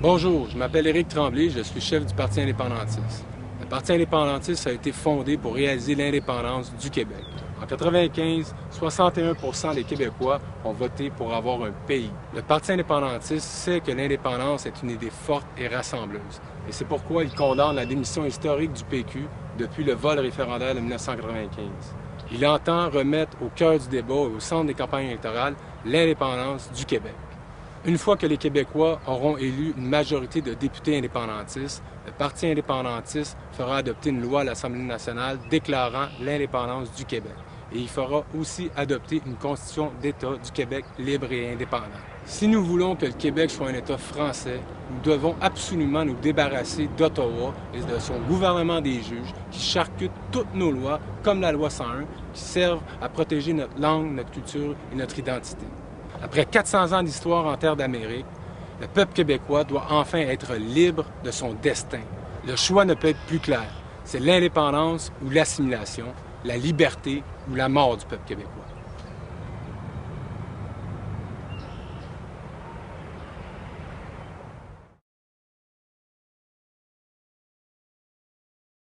Bonjour, je m'appelle Éric Tremblay, je suis chef du Parti indépendantiste. Le Parti indépendantiste a été fondé pour réaliser l'indépendance du Québec. En 1995, 61% des Québécois ont voté pour avoir un pays. Le Parti indépendantiste sait que l'indépendance est une idée forte et rassembleuse. Et c'est pourquoi il condamne la démission historique du PQ depuis le vol référendaire de 1995. Il entend remettre au cœur du débat et au centre des campagnes électorales l'indépendance du Québec. Une fois que les Québécois auront élu une majorité de députés indépendantistes, le Parti indépendantiste fera adopter une loi à l'Assemblée nationale déclarant l'indépendance du Québec. Et il fera aussi adopter une constitution d'État du Québec libre et indépendant. Si nous voulons que le Québec soit un État français, nous devons absolument nous débarrasser d'Ottawa et de son gouvernement des juges qui charcutent toutes nos lois, comme la loi 101, qui servent à protéger notre langue, notre culture et notre identité. Après 400 ans d'histoire en terre d'Amérique, le peuple québécois doit enfin être libre de son destin. Le choix ne peut être plus clair. C'est l'indépendance ou l'assimilation, la liberté ou la mort du peuple québécois.